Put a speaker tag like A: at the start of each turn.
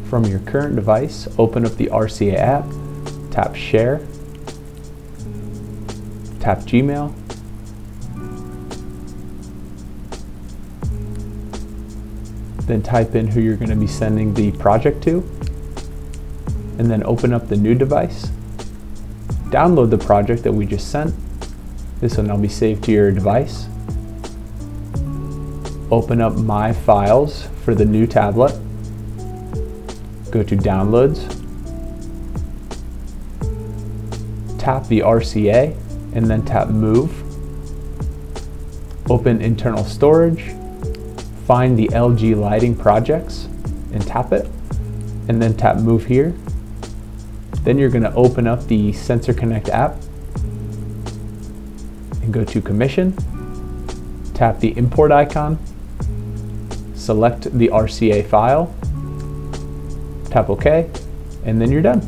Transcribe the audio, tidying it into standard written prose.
A: From your current device, open up the RCA app, tap Share, tap Gmail, then type in who you're going to be sending the project to, and then open up the new device. Download the project that we just sent. This will now be saved to your device. Open up My Files for the new tablet. Go to Downloads. Tap the RCA and then tap Move. Open Internal Storage. Find the LG lighting projects and tap it, and then tap Move here. Then you're going to open up the Sensor Connect app and go to Commission, tap the import icon, select the RCA file, tap OK, and then you're done.